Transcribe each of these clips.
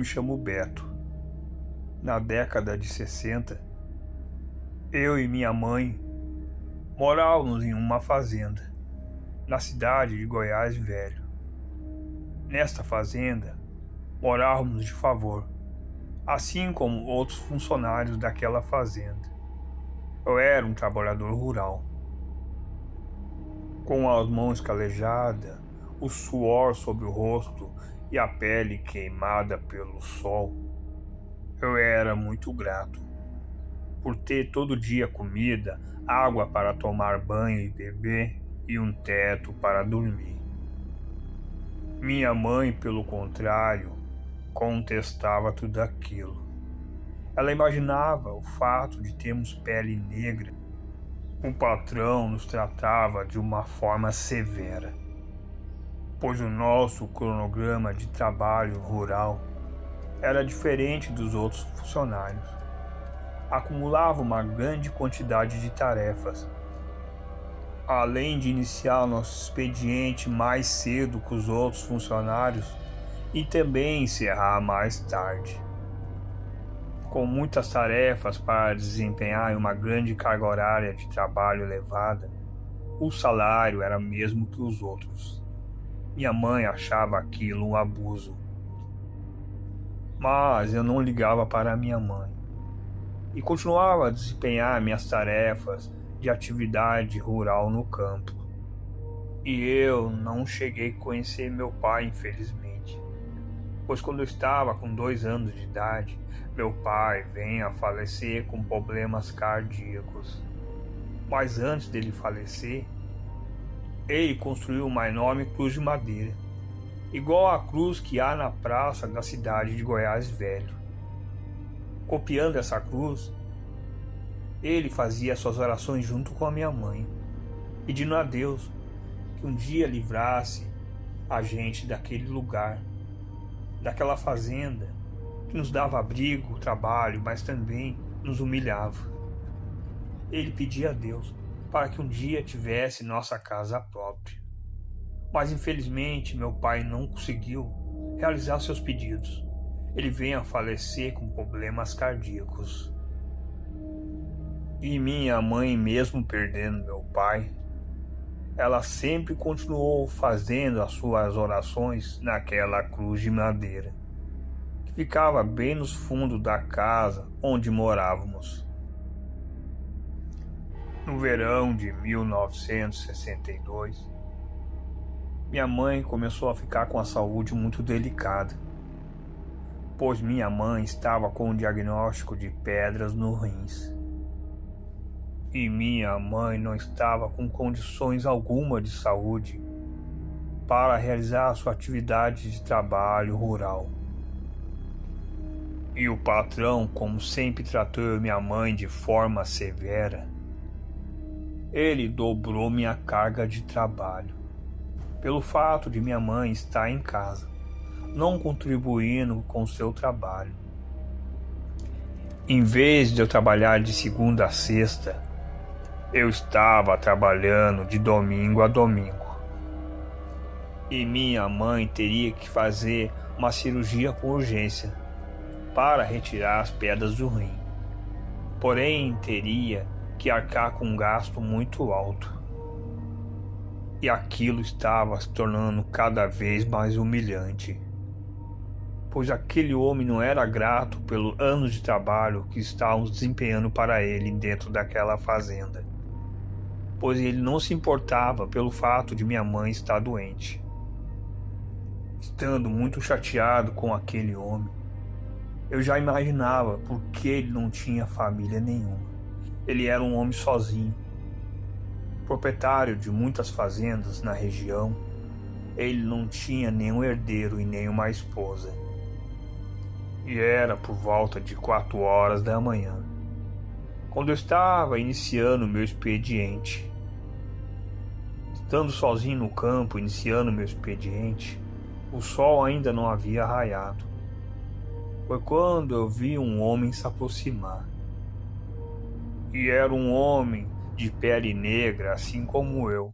me chamo Beto. Na década de 60, eu e minha mãe morávamos em uma fazenda, na cidade de Goiás Velho. Nesta fazenda, morávamos de favor, assim como outros funcionários daquela fazenda. Eu era um trabalhador rural. Com as mãos calejadas, o suor sobre o rosto e a pele queimada pelo sol, eu era muito grato por ter todo dia comida, água para tomar banho e beber e um teto para dormir. Minha mãe, pelo contrário, contestava tudo aquilo. Ela imaginava o fato de termos pele negra. O patrão nos tratava de uma forma severa, pois o nosso cronograma de trabalho rural era diferente dos outros funcionários. Acumulava uma grande quantidade de tarefas. Além de iniciar nosso expediente mais cedo que os outros funcionários e também encerrar mais tarde. Com muitas tarefas para desempenhar e uma grande carga horária de trabalho elevada, o salário era mesmo que os outros. Minha mãe achava aquilo um abuso. Mas eu não ligava para minha mãe e continuava a desempenhar minhas tarefas de atividade rural no campo. E eu não cheguei a conhecer meu pai, infelizmente, pois quando eu estava com 2 anos de idade, meu pai veio a falecer com problemas cardíacos. Mas antes dele falecer, ele construiu uma enorme cruz de madeira, igual à cruz que há na praça da cidade de Goiás Velho. Copiando essa cruz, ele fazia suas orações junto com a minha mãe, pedindo a Deus que um dia livrasse a gente daquele lugar, daquela fazenda que nos dava abrigo, trabalho, mas também nos humilhava. Ele pedia a Deus para que um dia tivesse nossa casa própria. Mas infelizmente meu pai não conseguiu realizar seus pedidos. Ele veio a falecer com problemas cardíacos. E minha mãe, mesmo perdendo meu pai, ela sempre continuou fazendo as suas orações naquela cruz de madeira, que ficava bem nos fundos da casa onde morávamos. No verão de 1962, minha mãe começou a ficar com a saúde muito delicada, pois minha mãe estava com um diagnóstico de pedras no rins. E minha mãe não estava com condições alguma de saúde para realizar sua atividade de trabalho rural. E o patrão, como sempre tratou minha mãe de forma severa, ele dobrou minha carga de trabalho, pelo fato de minha mãe estar em casa, não contribuindo com seu trabalho. Em vez de eu trabalhar de segunda a sexta, eu estava trabalhando de domingo a domingo. E minha mãe teria que fazer uma cirurgia com urgência para retirar as pedras do rim. Porém, teria que arcar com um gasto muito alto. E aquilo estava se tornando cada vez mais humilhante, pois aquele homem não era grato pelos anos de trabalho que estávamos desempenhando para ele dentro daquela fazenda, pois ele não se importava pelo fato de minha mãe estar doente. Estando muito chateado com aquele homem, eu já imaginava por que ele não tinha família nenhuma. Ele era um homem sozinho, proprietário de muitas fazendas na região. Ele não tinha nenhum herdeiro e nenhuma esposa. E era por volta de 4 horas da manhã, quando eu estava iniciando meu expediente. Estando sozinho no campo, iniciando meu expediente, o sol ainda não havia raiado. Foi quando eu vi um homem se aproximar. E era um homem de pele negra, assim como eu.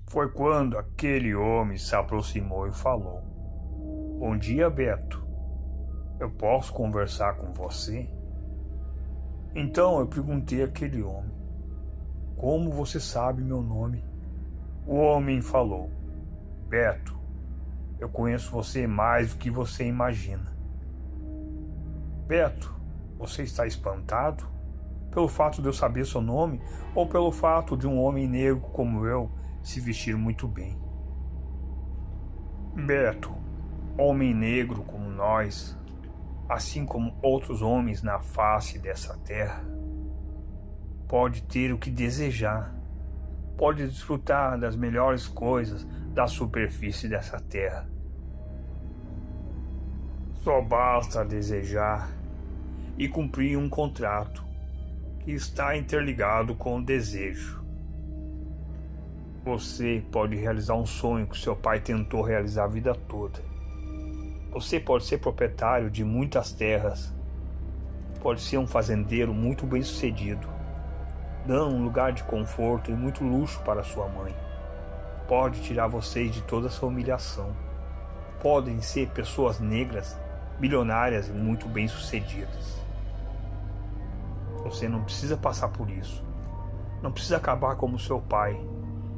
Foi quando aquele homem se aproximou e falou: "Bom dia, Beto." Eu posso conversar com você? Então eu perguntei àquele homem: como você sabe meu nome? O homem falou: Beto, eu conheço você mais do que você imagina. Beto, você está espantado? Pelo fato de eu saber seu nome ou pelo fato de um homem negro como eu se vestir muito bem? Beto, homem negro como nós, assim como outros homens na face dessa terra, pode ter o que desejar, pode desfrutar das melhores coisas da superfície dessa terra. Só basta desejar e cumprir um contrato que está interligado com o desejo. Você pode realizar um sonho que seu pai tentou realizar a vida toda. Você pode ser proprietário de muitas terras. Pode ser um fazendeiro muito bem-sucedido, dando um lugar de conforto e muito luxo para sua mãe. Pode tirar vocês de toda essa humilhação. Podem ser pessoas negras, bilionárias e muito bem-sucedidas. Você não precisa passar por isso. Não precisa acabar como seu pai,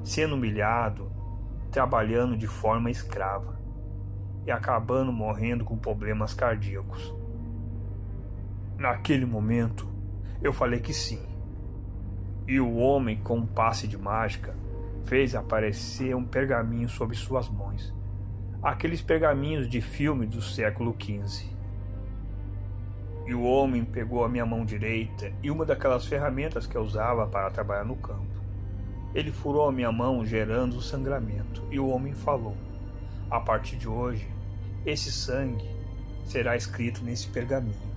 sendo humilhado, trabalhando de forma escrava e acabando morrendo com problemas cardíacos. Naquele momento, eu falei que sim. E o homem, com um passe de mágica, fez aparecer um pergaminho sob suas mãos. Aqueles pergaminhos de filme do século XV. E o homem pegou a minha mão direita e uma daquelas ferramentas que eu usava para trabalhar no campo. Ele furou a minha mão, gerando um sangramento, e o homem falou: a partir de hoje, esse sangue será escrito nesse pergaminho.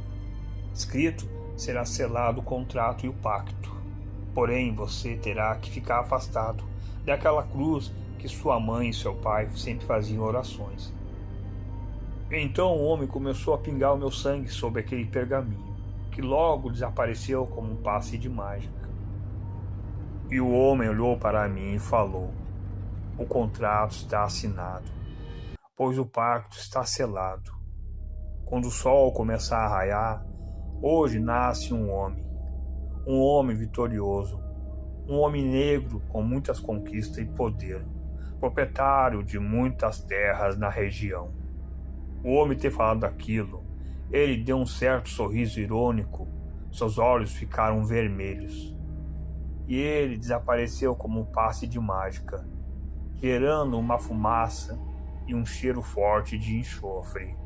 Escrito será selado o contrato e o pacto. Porém, você terá que ficar afastado daquela cruz que sua mãe e seu pai sempre faziam orações. Então o homem começou a pingar o meu sangue sobre aquele pergaminho, que logo desapareceu como um passe de mágica. E o homem olhou para mim e falou: o contrato está assinado, pois o pacto está selado. Quando o sol começar a raiar, hoje nasce um homem vitorioso, um homem negro com muitas conquistas e poder, proprietário de muitas terras na região. O homem ter falado aquilo, ele deu um certo sorriso irônico, seus olhos ficaram vermelhos. E ele desapareceu como um passe de mágica, gerando uma fumaça e um cheiro forte de enxofre.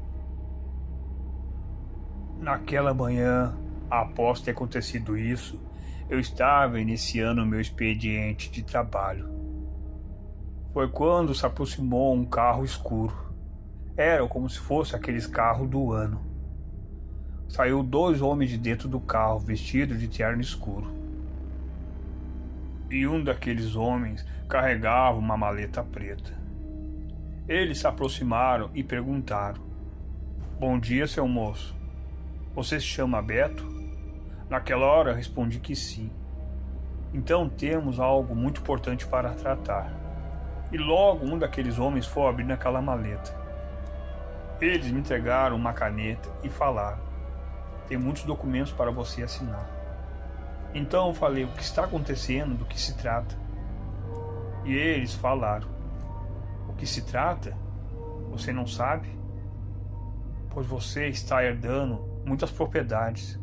Naquela manhã, após ter acontecido isso, eu estava iniciando meu expediente de trabalho. Foi quando se aproximou um carro escuro. Era como se fosse aqueles carros do ano. Saiu 2 homens de dentro do carro, vestidos de terno escuro. E um daqueles homens carregava uma maleta preta. Eles se aproximaram e perguntaram: bom dia, seu moço. Você se chama Beto? Naquela hora eu respondi que sim. Então temos algo muito importante para tratar. E logo um daqueles homens foi abrir aquela maleta. Eles me entregaram uma caneta e falaram: tem muitos documentos para você assinar. Então eu falei: o que está acontecendo, do que se trata? E eles falaram: o que se trata? Você não sabe? Pois você está herdando muitas propriedades.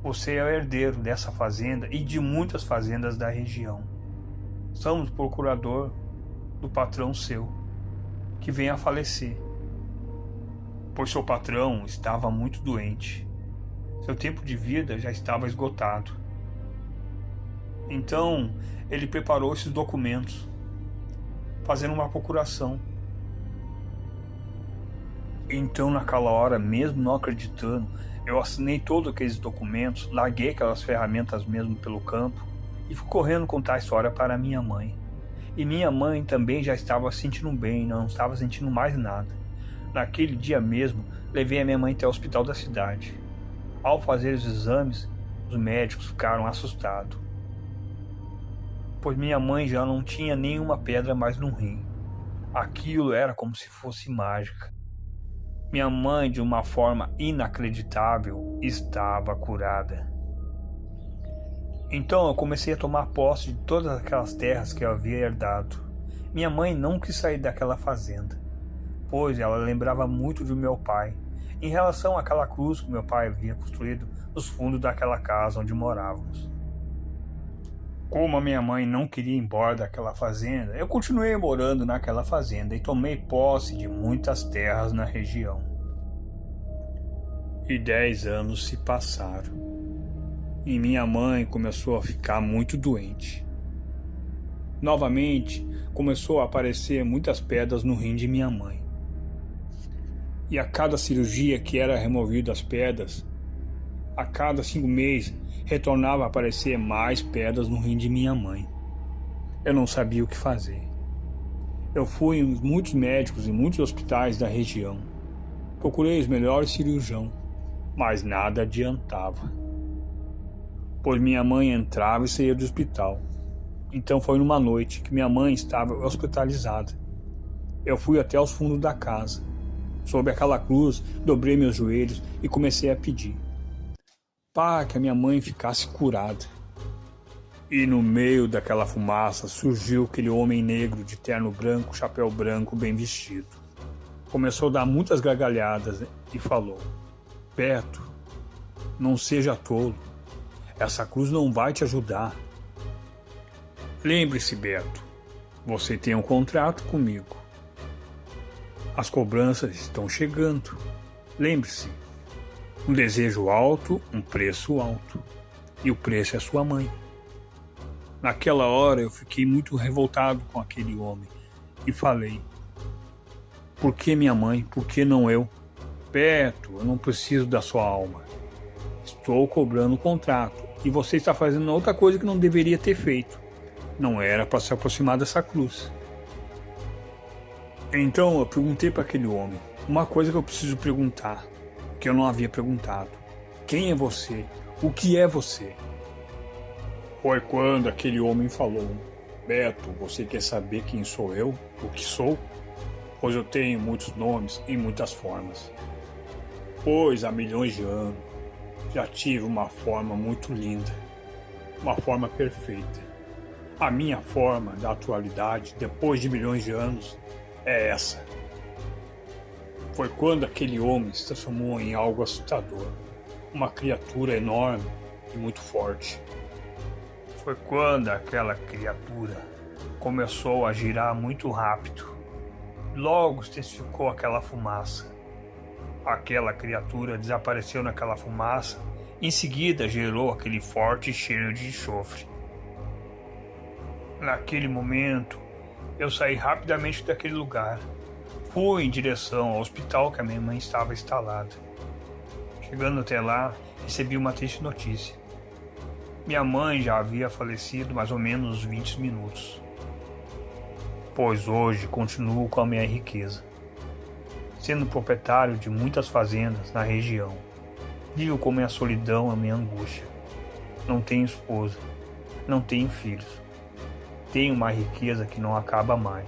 Você é o herdeiro dessa fazenda e de muitas fazendas da região. Somos procurador do patrão seu, que vem a falecer, pois seu patrão estava muito doente. Seu tempo de vida já estava esgotado. Então, ele preparou esses documentos, fazendo uma procuração. Então, naquela hora, mesmo não acreditando, eu assinei todos aqueles documentos, larguei aquelas ferramentas mesmo pelo campo e fui correndo contar a história para minha mãe. E minha mãe também já estava se sentindo bem, não estava sentindo mais nada. Naquele dia mesmo, levei a minha mãe até o hospital da cidade. Ao fazer os exames, os médicos ficaram assustados, pois minha mãe já não tinha nenhuma pedra mais no rim. Aquilo era como se fosse mágica. Minha mãe, de uma forma inacreditável, estava curada. Então eu comecei a tomar posse de todas aquelas terras que eu havia herdado. Minha mãe não quis sair daquela fazenda, pois ela lembrava muito do meu pai, em relação àquela cruz que meu pai havia construído nos fundos daquela casa onde morávamos. Como a minha mãe não queria ir embora daquela fazenda, eu continuei morando naquela fazenda e tomei posse de muitas terras na região. E 10 anos se passaram. E minha mãe começou a ficar muito doente. Novamente, começou a aparecer muitas pedras no rim de minha mãe. E a cada cirurgia que era removida as pedras, a cada 5 meses, retornava a aparecer mais pedras no rim de minha mãe. Eu não sabia o que fazer. Eu fui em muitos médicos e muitos hospitais da região. Procurei os melhores cirurgiões, mas nada adiantava. Pois minha mãe entrava e saía do hospital. Então foi numa noite que minha mãe estava hospitalizada. Eu fui até os fundos da casa. Sob aquela cruz, dobrei meus joelhos e comecei a pedir para que a minha mãe ficasse curada. E no meio daquela fumaça surgiu aquele homem negro de terno branco, chapéu branco, bem vestido. Começou a dar muitas gargalhadas e falou: Beto, não seja tolo. Essa cruz não vai te ajudar. Lembre-se, Beto, você tem um contrato comigo. As cobranças estão chegando. Lembre-se, um desejo alto, um preço alto. E o preço é sua mãe. Naquela hora eu fiquei muito revoltado com aquele homem e falei: por que minha mãe? Por que não eu? Beto, eu não preciso da sua alma. Estou cobrando o contrato e você está fazendo outra coisa que não deveria ter feito. Não era para se aproximar dessa cruz. Então eu perguntei para aquele homem uma coisa que eu preciso perguntar, que eu não havia perguntado: quem é você? O que é você? Foi quando aquele homem falou: Beto, você quer saber quem sou eu? O que sou? Pois eu tenho muitos nomes e muitas formas. Pois há milhões de anos já tive uma forma muito linda, uma forma perfeita. A minha forma da atualidade, depois de milhões de anos, é essa. Foi quando aquele homem se transformou em algo assustador, uma criatura enorme e muito forte. Foi quando aquela criatura começou a girar muito rápido. Logo se intensificou aquela fumaça. Aquela criatura desapareceu naquela fumaça, em seguida gerou aquele forte cheiro de enxofre. Naquele momento, eu saí rapidamente daquele lugar. Fui em direção ao hospital que a minha mãe estava instalada. Chegando até lá, recebi uma triste notícia. Minha mãe já havia falecido mais ou menos uns 20 minutos. Pois hoje continuo com a minha riqueza. Sendo proprietário de muitas fazendas na região, vivo com minha solidão a minha angústia. Não tenho esposa, não tenho filhos. Tenho uma riqueza que não acaba mais.